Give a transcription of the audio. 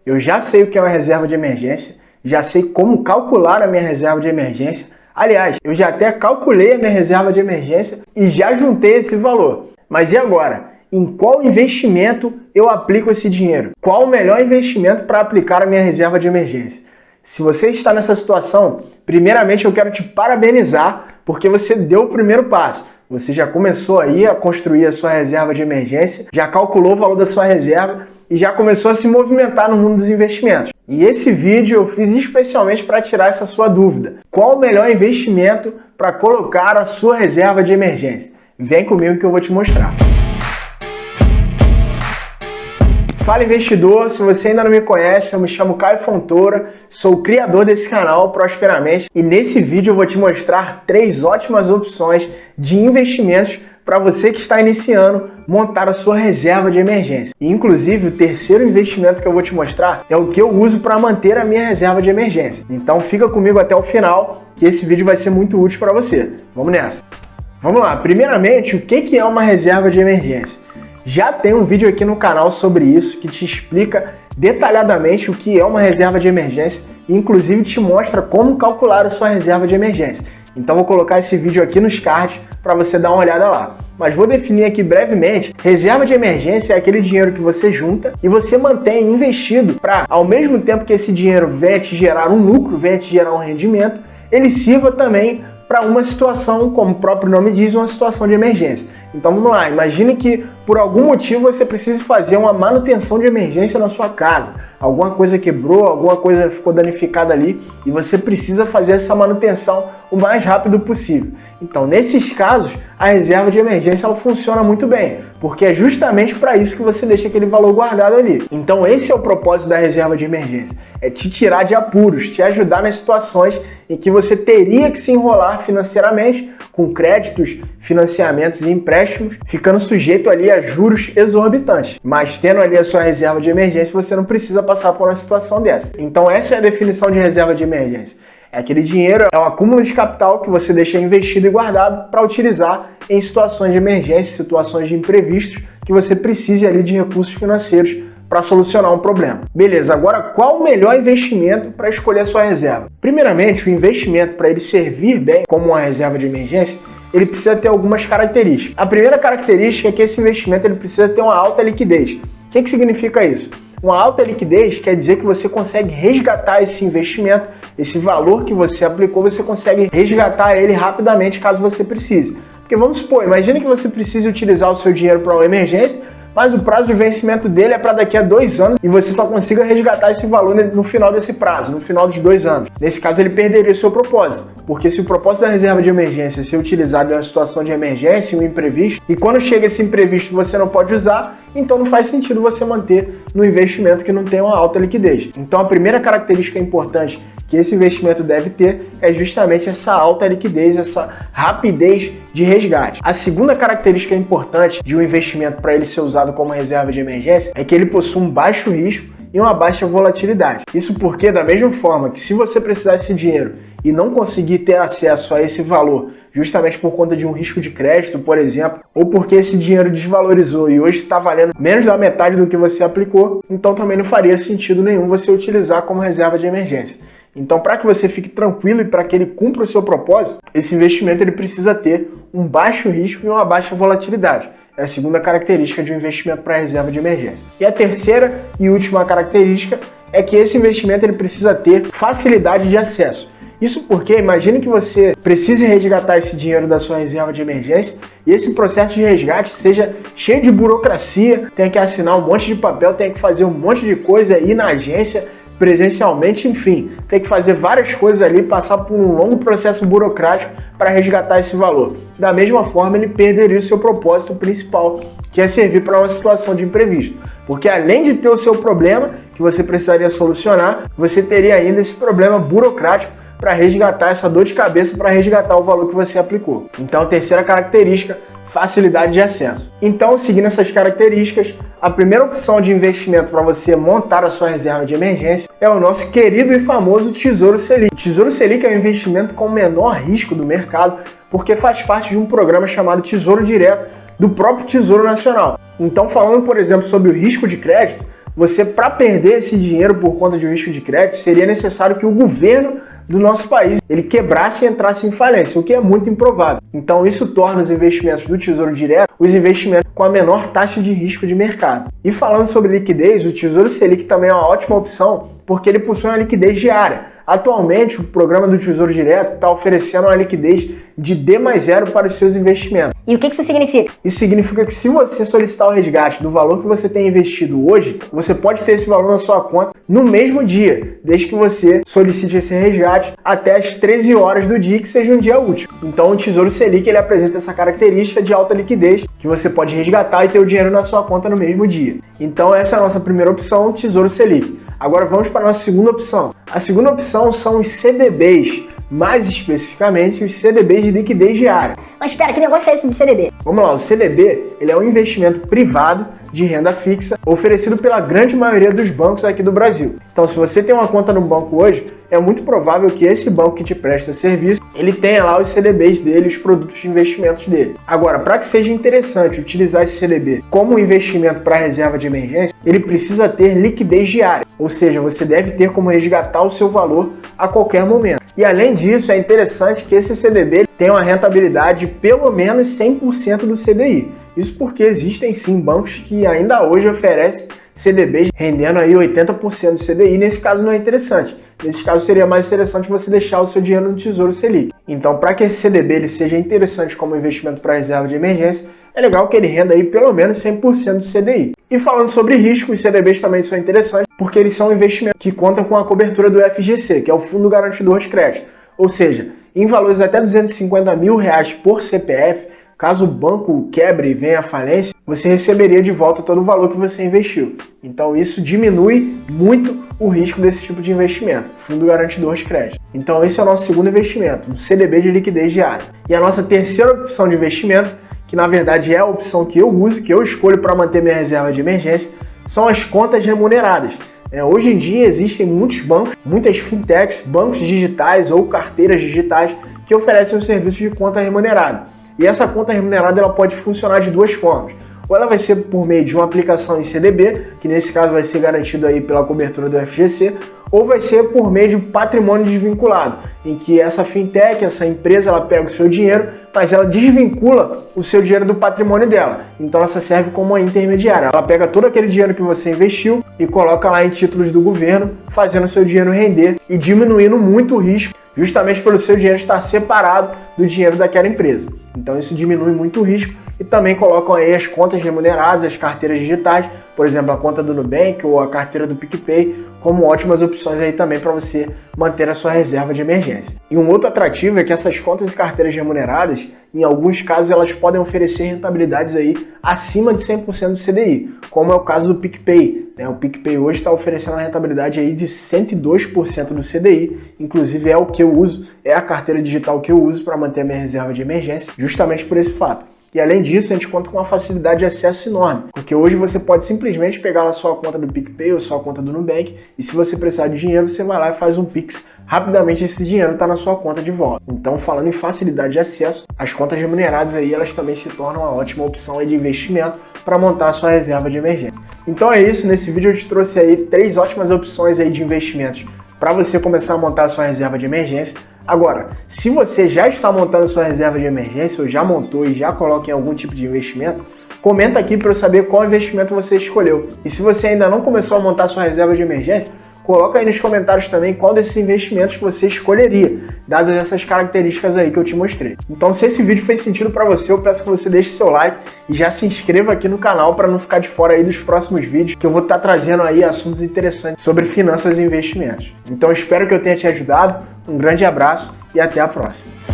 Eu já sei o que é uma reserva de emergência, já sei como calcular a minha reserva de emergência. Aliás, eu já até calculei a minha reserva de emergência e já juntei esse valor. Mas e agora? Em qual investimento eu aplico esse dinheiro? Qual o melhor investimento para aplicar a minha reserva de emergência? Se você está nessa situação, primeiramente eu quero te parabenizar porque você deu o primeiro passo. Você já começou aí a construir a sua reserva de emergência, já calculou o valor da sua reserva e já começou a se movimentar no mundo dos investimentos. E esse vídeo eu fiz especialmente para tirar essa sua dúvida. Qual o melhor investimento para colocar a sua reserva de emergência? Vem comigo que eu vou te mostrar. Fala investidor, se você ainda não me conhece, eu me chamo Caio Fontoura, sou o criador desse canal Prosperamente e nesse vídeo eu vou te mostrar 3 ótimas opções de investimentos para você que está iniciando montar a sua reserva de emergência. E, inclusive, o terceiro investimento que eu vou te mostrar é o que eu uso para manter a minha reserva de emergência. Então fica comigo até o final que esse vídeo vai ser muito útil para você. Vamos nessa! Vamos lá, primeiramente, o que é uma reserva de emergência? Já tem um vídeo aqui no canal sobre isso que te explica detalhadamente o que é uma reserva de emergência e inclusive te mostra como calcular a sua reserva de emergência. Então vou colocar esse vídeo aqui nos cards para você dar uma olhada lá. Mas vou definir aqui brevemente, reserva de emergência é aquele dinheiro que você junta e você mantém investido para, ao mesmo tempo que esse dinheiro venha te gerar um lucro, venha te gerar um rendimento, ele sirva também para uma situação, como o próprio nome diz, uma situação de emergência. Então vamos lá, imagine que por algum motivo você precise fazer uma manutenção de emergência na sua casa. Alguma coisa quebrou, alguma coisa ficou danificada ali e você precisa fazer essa manutenção o mais rápido possível. Então nesses casos, a reserva de emergência ela funciona muito bem, porque é justamente para isso que você deixa aquele valor guardado ali. Então esse é o propósito da reserva de emergência, é te tirar de apuros, te ajudar nas situações em que você teria que se enrolar financeiramente com créditos, financiamentos e empréstimos, ficando sujeito ali a juros exorbitantes. Mas tendo ali a sua reserva de emergência, você não precisa passar por uma situação dessa. Então essa é a definição de reserva de emergência. É aquele dinheiro, é um acúmulo de capital que você deixa investido e guardado para utilizar em situações de emergência, situações de imprevistos, que você precise ali de recursos financeiros para solucionar um problema. Beleza, agora qual o melhor investimento para escolher a sua reserva? Primeiramente, o investimento para ele servir bem como uma reserva de emergência, ele precisa ter algumas características. A primeira característica é que esse investimento ele precisa ter uma alta liquidez. O que significa isso? Uma alta liquidez quer dizer que você consegue resgatar esse investimento, esse valor que você aplicou, você consegue resgatar ele rapidamente caso você precise. Porque vamos supor, imagine que você precise utilizar o seu dinheiro para uma emergência, mas o prazo de vencimento dele é para daqui a 2 anos e você só consiga resgatar esse valor no final desse prazo, no final dos 2 anos. Nesse caso, ele perderia o seu propósito, porque se o propósito da reserva de emergência é ser utilizado em uma situação de emergência, um imprevisto, e quando chega esse imprevisto você não pode usar, então não faz sentido você manter no investimento que não tem uma alta liquidez. Então a primeira característica importante que esse investimento deve ter é justamente essa alta liquidez, essa rapidez de resgate. A segunda característica importante de um investimento para ele ser usado como reserva de emergência é que ele possui um baixo risco e uma baixa volatilidade. Isso porque, da mesma forma que se você precisar desse dinheiro e não conseguir ter acesso a esse valor justamente por conta de um risco de crédito, por exemplo, ou porque esse dinheiro desvalorizou e hoje está valendo menos da metade do que você aplicou, então também não faria sentido nenhum você utilizar como reserva de emergência. Então, para que você fique tranquilo e para que ele cumpra o seu propósito, esse investimento ele precisa ter um baixo risco e uma baixa volatilidade. É a segunda característica de um investimento para reserva de emergência. E a terceira e última característica é que esse investimento ele precisa ter facilidade de acesso. Isso porque, imagine que você precise resgatar esse dinheiro da sua reserva de emergência e esse processo de resgate seja cheio de burocracia, tem que assinar um monte de papel, tem que fazer um monte de coisa, ir na agência, presencialmente, enfim, tem que fazer várias coisas ali, passar por um longo processo burocrático para resgatar esse valor. Da mesma forma, ele perderia o seu propósito principal, que é servir para uma situação de imprevisto. Porque além de ter o seu problema, que você precisaria solucionar, você teria ainda esse problema burocrático para resgatar essa dor de cabeça, para resgatar o valor que você aplicou. Então, a terceira característica, facilidade de acesso. Então, seguindo essas características, a primeira opção de investimento para você montar a sua reserva de emergência é o nosso querido e famoso Tesouro Selic. O Tesouro Selic é um investimento com menor risco do mercado, porque faz parte de um programa chamado Tesouro Direto do próprio Tesouro Nacional. Então, falando, por exemplo, sobre o risco de crédito, você, para perder esse dinheiro por conta de um risco de crédito, seria necessário que o governo do nosso país ele quebrasse e entrasse em falência, o que é muito improvável. Então isso torna os investimentos do Tesouro Direto os investimentos com a menor taxa de risco de mercado. E falando sobre liquidez, o Tesouro Selic também é uma ótima opção porque ele possui uma liquidez diária. Atualmente, o programa do Tesouro Direto está oferecendo uma liquidez de D+0 para os seus investimentos. E o que isso significa? Isso significa que se você solicitar o resgate do valor que você tem investido hoje, você pode ter esse valor na sua conta no mesmo dia, desde que você solicite esse resgate até as 13 horas do dia, que seja um dia útil. Então o Tesouro Selic ele apresenta essa característica de alta liquidez, que você pode resgatar e ter o dinheiro na sua conta no mesmo dia. Então essa é a nossa primeira opção, o Tesouro Selic. Agora vamos para a nossa segunda opção. A segunda opção são os CDBs, mais especificamente os CDBs de liquidez diária. Mas espera, que negócio é esse de CDB? Vamos lá, o CDB ele é um investimento privado de renda fixa oferecido pela grande maioria dos bancos aqui do Brasil. Então, se você tem uma conta no banco hoje, é muito provável que esse banco que te presta serviço, ele tenha lá os CDBs dele, os produtos de investimentos dele. Agora, para que seja interessante utilizar esse CDB como investimento para reserva de emergência, ele precisa ter liquidez diária, ou seja, você deve ter como resgatar o seu valor a qualquer momento. E além disso, é interessante que esse CDB tenha uma rentabilidade de pelo menos 100% do CDI. Isso porque existem sim bancos que ainda hoje oferecem CDBs rendendo aí 80% do CDI. Nesse caso não é interessante. Nesse caso seria mais interessante você deixar o seu dinheiro no Tesouro Selic. Então, para que esse CDB ele seja interessante como investimento para reserva de emergência, é legal que ele renda aí pelo menos 100% do CDI. E falando sobre risco, os CDBs também são interessantes porque eles são investimentos que contam com a cobertura do FGC, que é o Fundo Garantidor de Crédito. Ou seja, em valores até R$250 mil por CPF, caso o banco quebre e venha à falência, você receberia de volta todo o valor que você investiu. Então isso diminui muito o risco desse tipo de investimento, Fundo Garantidor de Crédito. Então esse é o nosso segundo investimento, um CDB de liquidez diária. E a nossa terceira opção de investimento, que na verdade é a opção que eu uso, que eu escolho para manter minha reserva de emergência, são as contas remuneradas. Hoje em dia existem muitos bancos, muitas fintechs, bancos digitais ou carteiras digitais que oferecem o serviço de conta remunerada. E essa conta remunerada ela pode funcionar de duas formas. Ou ela vai ser por meio de uma aplicação em CDB, que nesse caso vai ser garantido aí pela cobertura do FGC, ou vai ser por meio de patrimônio desvinculado, em que essa fintech, essa empresa, ela pega o seu dinheiro, mas ela desvincula o seu dinheiro do patrimônio dela. Então ela serve como uma intermediária. Ela pega todo aquele dinheiro que você investiu e coloca lá em títulos do governo, fazendo o seu dinheiro render e diminuindo muito o risco, justamente pelo seu dinheiro estar separado do dinheiro daquela empresa. Então isso diminui muito o risco e também colocam aí as contas remuneradas, as carteiras digitais, por exemplo, a conta do Nubank ou a carteira do PicPay, como ótimas opções aí também para você manter a sua reserva de emergência. E um outro atrativo é que essas contas e carteiras remuneradas, em alguns casos, elas podem oferecer rentabilidades aí acima de 100% do CDI, como é o caso do PicPay. O PicPay hoje está oferecendo uma rentabilidade aí de 102% do CDI, inclusive é o que eu uso, é a carteira digital que eu uso para manter a minha reserva de emergência, justamente por esse fato. E além disso, a gente conta com uma facilidade de acesso enorme, porque hoje você pode simplesmente pegar lá a sua conta do PicPay ou sua conta do Nubank e se você precisar de dinheiro, você vai lá e faz um Pix. Rapidamente esse dinheiro está na sua conta de volta. Então, falando em facilidade de acesso, as contas remuneradas aí, elas também se tornam uma ótima opção aí de investimento para montar a sua reserva de emergência. Então é isso, nesse vídeo eu te trouxe aí 3 ótimas opções aí de investimentos para você começar a montar a sua reserva de emergência. Agora, se você já está montando sua reserva de emergência ou já montou e já coloca em algum tipo de investimento, comenta aqui para eu saber qual investimento você escolheu. E se você ainda não começou a montar sua reserva de emergência, coloca aí nos comentários também qual desses investimentos você escolheria, dadas essas características aí que eu te mostrei. Então, se esse vídeo fez sentido para você, eu peço que você deixe seu like e já se inscreva aqui no canal para não ficar de fora aí dos próximos vídeos, que eu vou estar trazendo aí assuntos interessantes sobre finanças e investimentos. Então, espero que eu tenha te ajudado, um grande abraço e até a próxima.